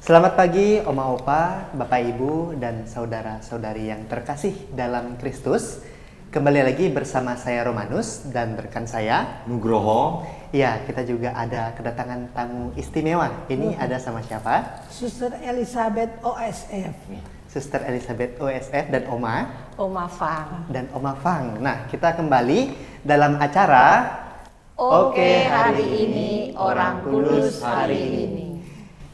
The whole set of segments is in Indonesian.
Selamat pagi Oma Opa, Bapak Ibu, dan saudara-saudari yang terkasih dalam Kristus. Kembali lagi bersama saya Romanus dan rekan saya Nugroho. Ya, kita juga ada kedatangan tamu istimewa. Ini ada sama siapa? Suster Elizabeth OSF. Suster Elizabeth OSF dan Oma Fang. dan Oma Fang. Nah, kita kembali dalam acara Oke, hari ini Orang Kudus hari ini.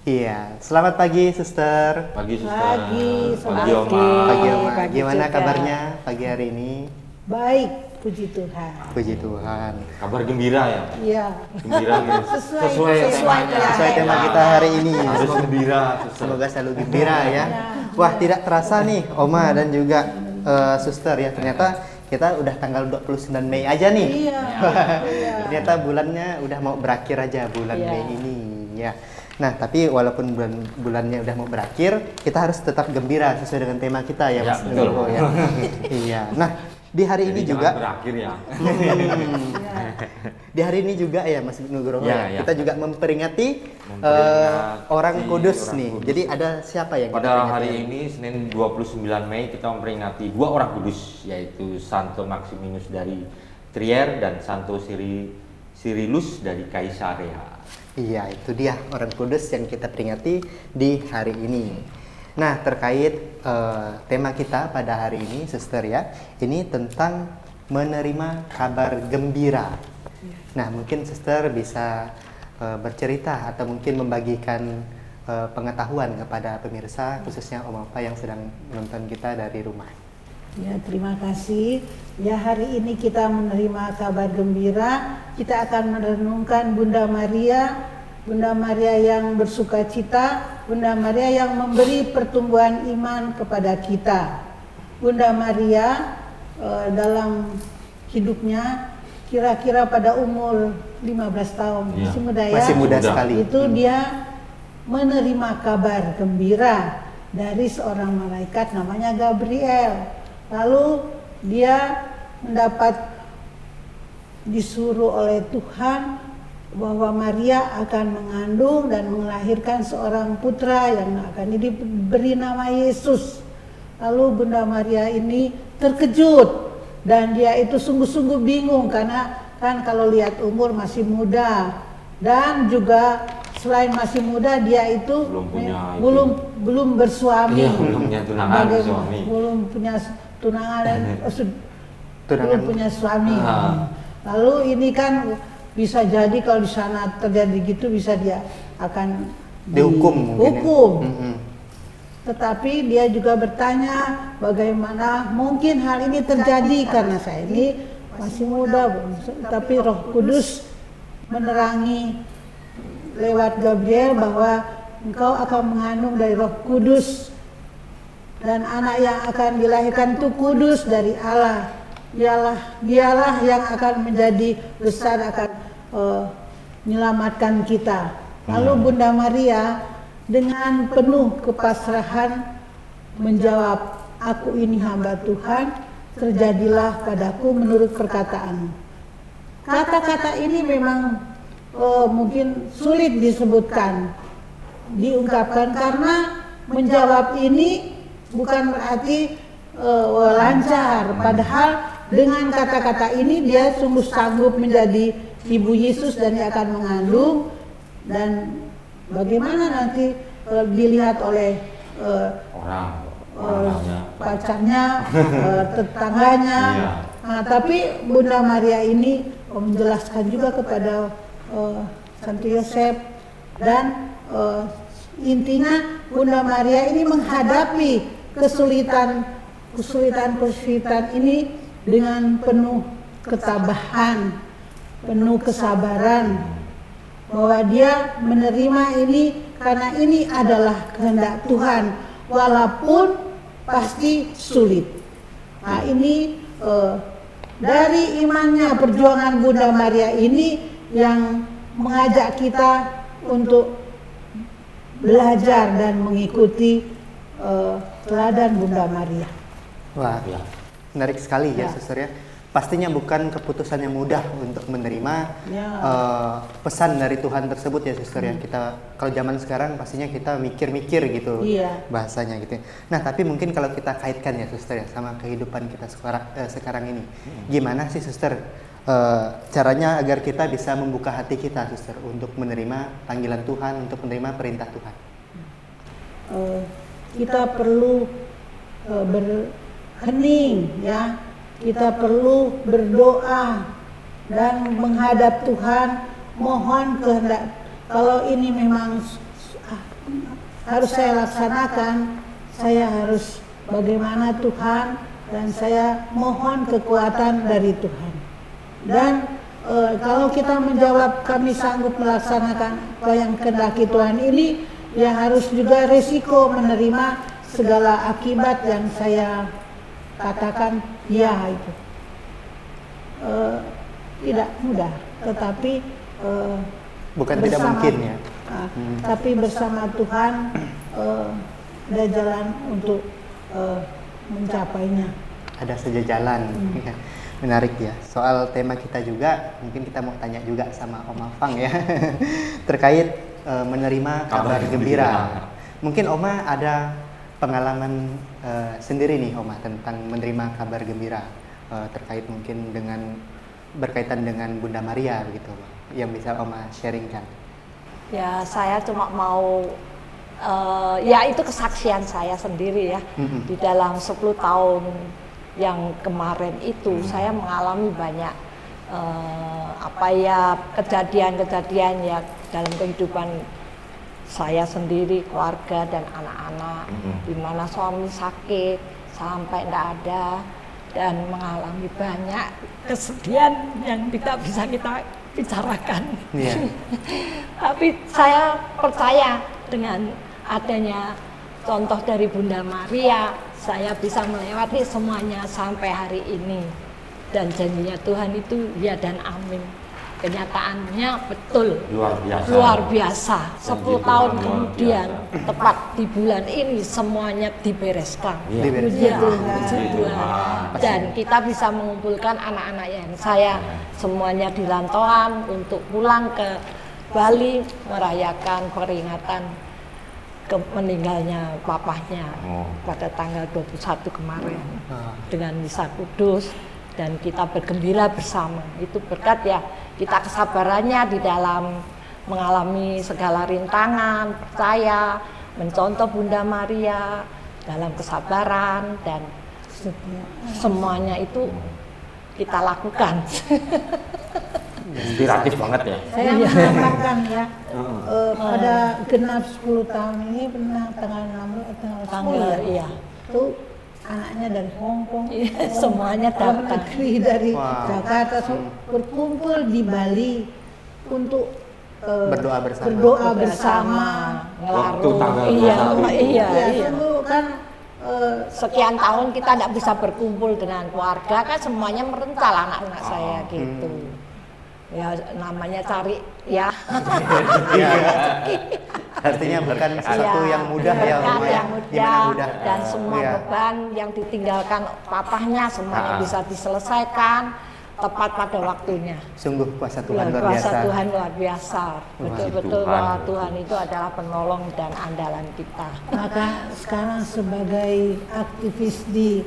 Iya, selamat pagi Suster. Pagi Suster. Pagi Oma. Pagi Oma. Pagi Gimana juga. kabarnya pagi hari ini? Baik, puji Tuhan. Puji Tuhan. Kabar gembira ya. Iya. Gembira gitu. Sesuai temanya. Sesuai tema kita hari ini. Harus gembira, Suster. Semoga selalu gembira ya. Wah, tidak terasa nih Oma dan juga Suster ya. Ternyata kita udah tanggal 29 Mei aja nih. Iya. Ternyata bulannya udah mau berakhir aja bulan Iya. Mei ini ya. Nah, tapi walaupun bulannya udah mau berakhir, kita harus tetap gembira sesuai dengan tema kita ya, Ya, Mas betul. Nugroho ya. Iya. Nah, di hari Jadi ini jangan juga berakhir ya. di hari ini juga ya Mas Nugroho Ya, ya. kita juga memperingati orang kudus orang nih. kudus. Jadi ada siapa yang kita Pada peringati hari ini Senin 29 Mei kita memperingati dua orang kudus, yaitu Santo Maximinus dari Trier dan Santo Cyrillus dari Kaisarea. Iya, itu dia orang kudus yang kita peringati di hari ini. Nah, terkait tema kita pada hari ini, Suster ya, ini tentang menerima kabar gembira. Nah, mungkin Suster bisa bercerita atau mungkin membagikan pengetahuan kepada pemirsa, khususnya Om Opa yang sedang menonton kita dari rumah. Ya, terima kasih. Ya, hari ini kita menerima kabar gembira. Kita akan merenungkan Bunda Maria yang bersukacita, Bunda Maria yang memberi pertumbuhan iman kepada kita. Bunda Maria dalam hidupnya kira-kira pada umur 15 tahun, Iya. masih muda ya. Masih muda Muda. sekali. Itu dia menerima kabar gembira dari seorang malaikat namanya Gabriel. Lalu dia disuruh oleh Tuhan bahwa Maria akan mengandung dan melahirkan seorang putra yang akan diberi nama Yesus. Lalu Bunda Maria ini terkejut dan dia itu sungguh-sungguh bingung karena kan kalau lihat umur masih muda dan juga selain masih muda dia itu belum bersuami. Iya, belum punya tunangan suami. Belum punya tunangan dan Tunangan. belum punya suami. Ah. Lalu ini kan bisa jadi kalau di sana terjadi gitu bisa dia akan Dihukum mungkin ya. dihukum. Mm-mm. Tetapi dia juga bertanya bagaimana mungkin hal ini terjadi karena saya ini masih muda, tapi Roh Kudus menerangi lewat Gabriel bahwa engkau akan mengandung dari Roh Kudus dan anak yang akan dilahirkan itu kudus dari Allah. Dialah yang akan menjadi besar, akan menyelamatkan kita. Lalu Bunda Maria dengan penuh kepasrahan menjawab, aku ini hamba Tuhan, terjadilah padaku menurut perkataan. Kata-kata ini memang mungkin sulit diungkapkan karena menjawab ini bukan berarti lancar. Padahal dengan kata-kata ini dia sungguh sanggup menjadi ibu Yesus dan dia akan mengandung. Dan bagaimana nanti dilihat oleh pacarnya, tetangganya. Iya. Nah, tapi Bunda Maria ini menjelaskan juga kepada Santo Yosef dan intinya Bunda Maria ini menghadapi kesulitan ini dengan penuh ketabahan, penuh kesabaran, bahwa dia menerima ini karena ini adalah kehendak Tuhan walaupun pasti sulit. Nah, ini dari imannya perjuangan Bunda Maria ini yang mengajak kita untuk belajar dan mengikuti teladan Bunda Maria. Wah, Ya. menarik sekali ya, Ya. Suster ya. pastinya bukan keputusan yang mudah untuk menerima Ya. pesan dari Tuhan tersebut ya suster ya. Kita kalau zaman sekarang pastinya kita mikir-mikir gitu Iya. bahasanya gitu. Nah tapi mungkin kalau kita kaitkan ya suster ya sama kehidupan kita sekarang ini, gimana sih suster caranya agar kita bisa membuka hati kita suster untuk menerima panggilan Tuhan, untuk menerima perintah Tuhan? Kita perlu berhening ya, kita perlu berdoa dan menghadap Tuhan, mohon kehendak. Kalau ini memang harus saya laksanakan, saya harus bagaimana Tuhan, dan saya mohon kekuatan dari Tuhan. Dan kalau kita menjawab kami sanggup melaksanakan apa yang kehendaki Tuhan ini, ya harus juga resiko menerima segala akibat yang saya katakan ya itu. Tidak mudah, tetapi Bukan tidak mungkin ya. Tapi bersama Tuhan ada jalan untuk mencapainya. Ada saja jalan. Menarik ya. Soal tema kita juga, mungkin kita mau tanya juga sama Om Afang ya terkait menerima kabar gembira. Mungkin Oma ada pengalaman sendiri nih Oma tentang menerima kabar gembira terkait mungkin dengan berkaitan dengan Bunda Maria begitu, yang bisa Oma sharingkan. Ya, saya cuma mau ya itu kesaksian saya sendiri ya. Di dalam 10 tahun yang kemarin itu saya mengalami banyak kejadian-kejadian ya dalam kehidupan saya sendiri, keluarga dan anak-anak, di mana suami sakit sampai tidak ada, dan mengalami banyak kesedihan yang tidak bisa kita bicarakan. Yeah. Tapi saya percaya dengan adanya contoh dari Bunda Maria, saya bisa melewati semuanya sampai hari ini. Dan janjinya Tuhan itu ya dan amin. Kenyataannya betul. Luar biasa. 10 tahun kemudian, tepat di bulan ini semuanya dibereskan. Dibereskan. Ya, puji Tuhan. Dan kita bisa mengumpulkan anak-anak yang saya semuanya di rantauan untuk pulang ke Bali merayakan peringatan meninggalnya papahnya pada tanggal 21 kemarin dengan misa kudus, dan kita bergembira bersama. Itu berkat ya kita kesabarannya di dalam mengalami segala rintangan, percaya, mencontoh Bunda Maria dalam kesabaran, dan semuanya itu kita lakukan. Inspiratif banget ya. Saya mengatakan ya, pada genap 10 tahun ini pernah tanggal 10 ya, iya. itu anaknya dari Hongkong, Semuanya luar datang. negeri dari Wow. Jakarta, berkumpul di Bali untuk Berdoa bersama. berdoa bersama. Waktu tanggal Iya, 21. iya, Ya, iya. sungguh kan Sekian tahun kita tidak bisa berkumpul dengan keluarga, kan semuanya merental anak-anak saya gitu. Ya namanya cari ya. Ya. Artinya bukan sesuatu Iya, yang mudah ya, bukan Oma ya. yang Gimana mudah? dan semua Iya. beban yang ditinggalkan papahnya semuanya bisa diselesaikan tepat pada waktunya. Sungguh kuasa Tuhan luar Kuasa biasa. Tuhan luar biasa. Betul-betul Tuhan. bahwa Tuhan itu adalah penolong dan andalan kita. maka sekarang sebagai aktivis di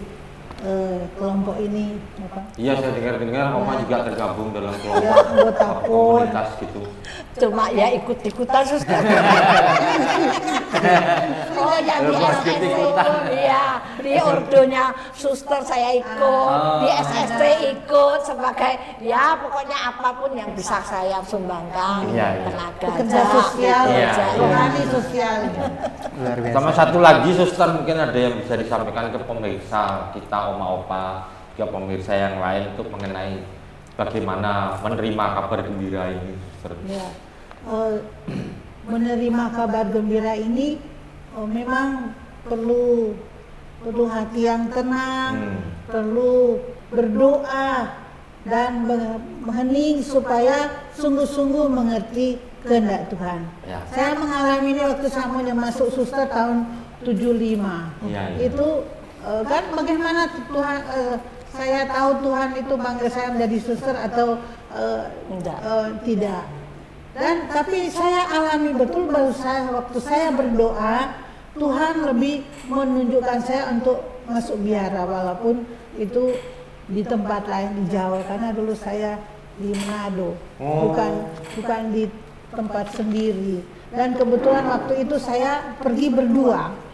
kelompok ini, Bapak, Iya, saya dengar-dengar Oma juga tergabung dalam ya, kelompok anggota PON. komunitas gitu. Cuma ya ikut-ikutan suster. Oh yang di SSC, iya, di ordonya suster saya ikut, di SSC ikut sebagai ya pokoknya apapun yang bisa saya sumbangkan, Iya, iya. tenaga, pekerja sosial, Iya, rohani sosial. Luar biasa. Sama satu lagi suster, mungkin ada yang bisa disampaikan ke pemirsa kita, Oma Opa, juga pemirsa yang lain untuk mengenai bagaimana menerima kabar gembira ini, suster. Ya, menerima kabar gembira ini memang perlu hati yang tenang, perlu berdoa dan berhening supaya sungguh-sungguh mengerti kehendak Tuhan. Ya. Saya mengalami ini waktu saya mau masuk suster tahun 75. Iya, iya. Itu kan bagaimana Tuhan saya tahu Tuhan itu manggil saya menjadi suster atau Enggak. tidak. Dan tapi saya alami betul bahwa waktu saya berdoa, Tuhan lebih menunjukkan saya untuk masuk biara, walaupun itu di tempat lain di Jawa, karena dulu saya di Manado, bukan di tempat sendiri. Dan kebetulan waktu itu saya pergi berdua.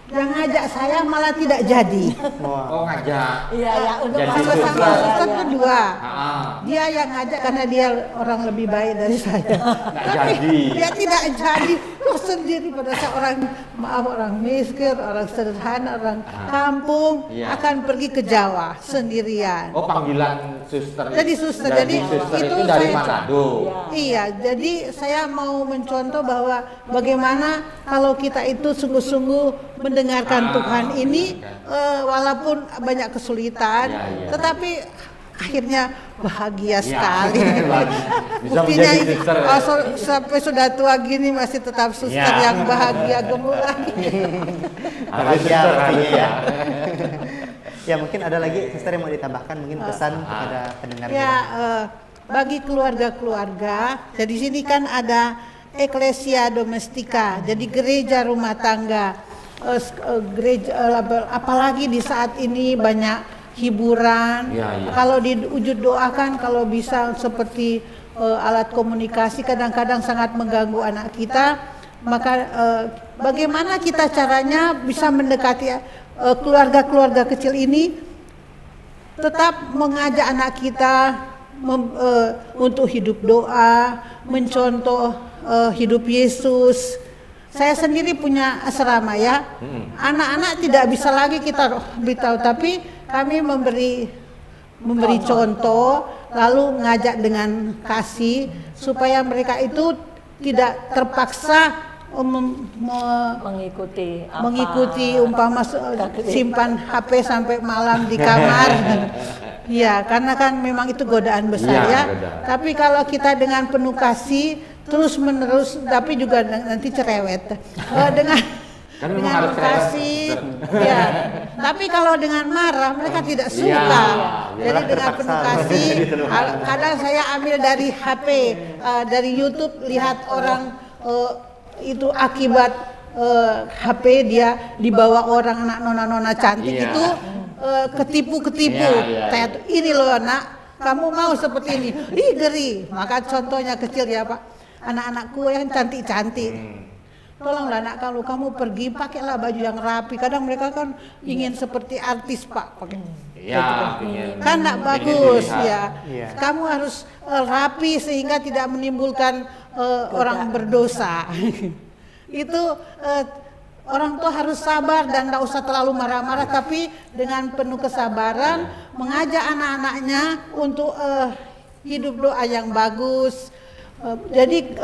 Yang ngajak saya malah tidak jadi. Oh, ngajak. Iya, ya, untuk Jadi masuk suster. Sama suster kedua. Ah, Dia yang ngajak karena dia orang lebih baik dari saya. nggak jadi. Dia tidak jadi. Terus sendiri pada saat orang miskin, orang sederhana, orang kampung Iya. akan pergi ke Jawa sendirian. Oh, panggilan suster. Jadi suster, jadi suster itu itu dari saya- Manado. Iya, jadi saya mau mencontoh bahwa bagaimana kalau kita itu sungguh-sungguh mendengarkan Tuhan ini, walaupun banyak kesulitan, Iya, iya. tetapi akhirnya bahagia Iya. sekali. Bisa Buktinya menjadi suster, ya? sampai sudah tua gini masih tetap suster Iya. yang bahagia gemuk lagi. Harus Bahagia suster, pastinya harus ya. ya. Ya mungkin ada lagi suster yang mau ditambahkan mungkin pesan kepada pendengar Ya, kita. bagi keluarga-keluarga, jadi sini kan ada Ecclesia Domestika, jadi gereja rumah tangga. Apalagi di saat ini banyak hiburan. Ya, ya. Kalau diwujud doakan, kalau bisa seperti alat komunikasi kadang-kadang sangat mengganggu anak kita. Maka bagaimana kita caranya bisa mendekati keluarga-keluarga kecil ini, tetap mengajak anak kita untuk hidup doa, mencontoh hidup Yesus. Saya sendiri punya asrama ya. Anak-anak tidak bisa lagi kita beritahu, tapi kami memberi contoh, lalu ngajak dengan kasih supaya mereka itu tidak terpaksa mengikuti apa, mengikuti umpama simpan HP sampai malam di kamar. Ya, karena kan memang itu godaan besar Iya, ya. godaan. Tapi kalau kita dengan penuh kasih terus menerus, tapi juga nanti cerewet. Dengan Kan memang dengan harus cerewet. kasih, ya. Tapi kalau dengan marah mereka tidak suka. Iya, Jadi malah dengan penuh terpaksa. kasih, Gitu loh. kadang saya ambil dari HP, dari YouTube, lihat orang itu akibat HP dia dibawa orang anak nona-nona cantik Iya. itu ketipu-ketipu. Iya, iya, Saya tuh, ini loh nak, kamu mau seperti ini? Ih geri. Maka contohnya kecil ya Pak, anak-anakku yang cantik-cantik. Tolonglah nak, kalau kamu pergi pakailah baju yang rapi. Kadang mereka kan ingin seperti artis Pak, pakai Ya, ingin- kan tidak ingin bagus dilihat. ya. Iya. Kamu harus rapi sehingga tidak menimbulkan orang berdosa. Itu orang tua harus sabar dan tidak usah terlalu marah-marah, tapi dengan penuh kesabaran mengajak anak-anaknya untuk hidup doa yang bagus. Jadi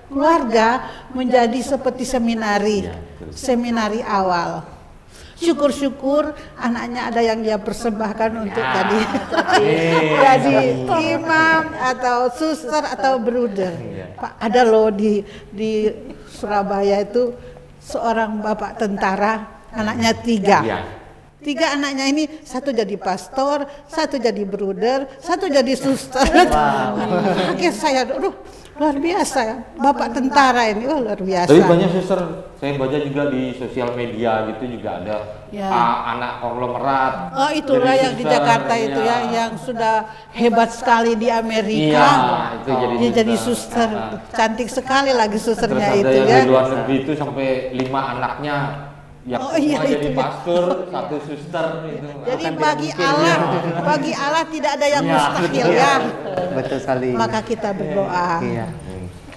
keluarga menjadi seperti seminari, Ya, betul. seminari awal. Syukur-syukur anaknya ada yang dia persembahkan untuk jadi imam atau suster atau bruder. Pak, ada loh di Surabaya itu seorang bapak tentara, anaknya 3. Iya. 3 anaknya ini, satu jadi pastor, satu jadi bruder, satu jadi suster. Akhirnya saya, aduh, luar biasa ya, bapak tentara ini, luar biasa. Tapi banyak suster, saya baca juga di sosial media gitu juga ada Ya. anak konglomerat. Oh itulah jadi yang di suster, Jakarta itu ya, yang sudah hebat sekali di Amerika. Iya, itu Dia jadi suster, cantik sekali lagi Terus susternya ada itu yang ya. di luar negeri itu sampai 5 anaknya yang Oh, iya, semua jadi itu ya. pastor, satu suster itu. Jadi Akan bagi tidak Allah, mungkin. bagi Allah tidak ada yang Iya, mustahil betul. ya. Betul sekali. Maka kita berdoa. Iya.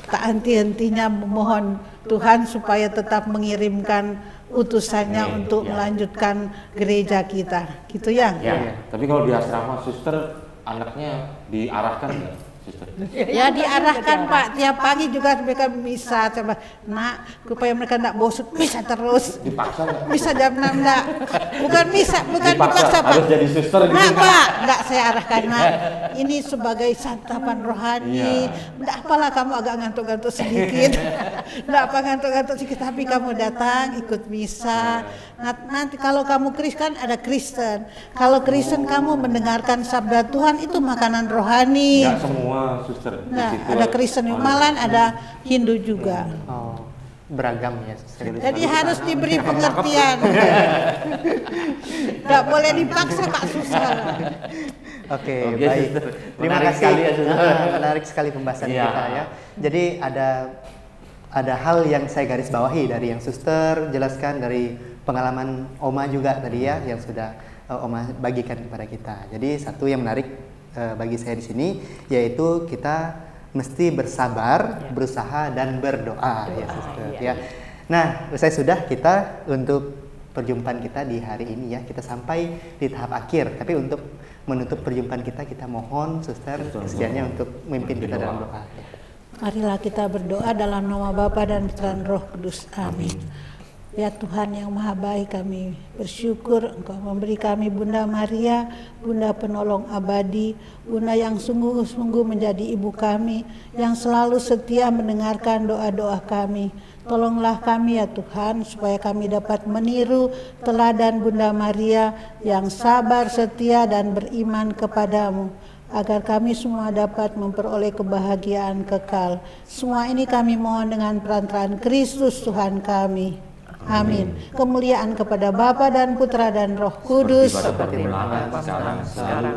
Tak henti-hentinya memohon Tuhan supaya tetap mengirimkan utusannya Amin. untuk Ya. melanjutkan gereja kita. Gitu ya. Ya, tapi kalau di asrama suster anaknya diarahkan nggak? Suster? Ya diarahkan Pak, tiap pagi juga mereka bisa coba nak supaya mereka tidak bosan bisa terus. Dipaksa nggak? Bisa jam 6 enggak? Bukan dipaksa Pak. Harus jadi suster gitu. Nah Pak, enggak saya arahkan nak. Ini sebagai santapan rohani. Enggak apalah kamu agak ngantuk-ngantuk sedikit. Enggak apa ngantuk-ngantuk sedikit tapi kamu datang ikut misa. Nanti kalau kamu Kristen ada Kristen. Kalau Kristen kamu mendengarkan sabda Tuhan itu makanan rohani. Nggak semua suster. Di Nah, situ ada Kristen malah ada Hindu juga. Oh, beragam ya, Suster. Jadi harus diberi pengertian. Nggak boleh dipaksa Pak, susah. Oke, Oke, baik. Suster. Terima Menarik kasih. sekali ya, Suster. Menarik sekali pembahasan Iya. kita ya. Jadi ada hal yang saya garis bawahi dari yang Suster jelaskan, dari pengalaman Oma juga tadi ya yang sudah Oma bagikan kepada kita. Jadi satu yang menarik bagi saya di sini yaitu kita mesti bersabar, berusaha dan berdoa ya Suster ya. Nah, usai sudah kita untuk perjumpaan kita di hari ini ya, kita sampai di tahap akhir. Tapi untuk menutup perjumpaan kita mohon Suster kesediaannya untuk memimpin kita dalam doa. Marilah kita berdoa dalam nama Bapa dan Putra dan Roh Kudus. Amin. Ya Tuhan yang Maha Baik, kami bersyukur Engkau memberi kami Bunda Maria, Bunda penolong abadi, Bunda yang sungguh-sungguh menjadi ibu kami, yang selalu setia mendengarkan doa-doa kami. Tolonglah kami ya Tuhan, supaya kami dapat meniru teladan Bunda Maria yang sabar, setia dan beriman kepadamu, agar kami semua dapat memperoleh kebahagiaan kekal. Semua ini kami mohon dengan perantaraan Kristus Tuhan kami. Amin. Kemuliaan kepada Bapa dan Putra dan Roh Kudus. Seperti permulaan, sekarang, selalu,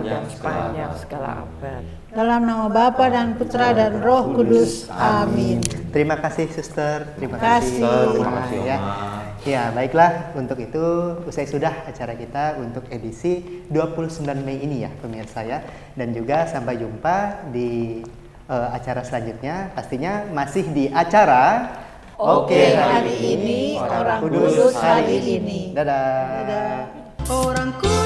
dan sepanjang segala abad. Dalam nama Bapa dan Putra dan Roh Kudus. Amin. Terima kasih Suster, terima Kasih. kasih. Terima kasih, ya. Oma. Ya, baiklah, untuk itu usai sudah acara kita untuk edisi 29 Mei ini ya pemirsa ya. Dan juga sampai jumpa di acara selanjutnya, pastinya masih di acara Oke, hari ini, Orang Kudus hari ini. Dadah. Dadah. Orang Kudus.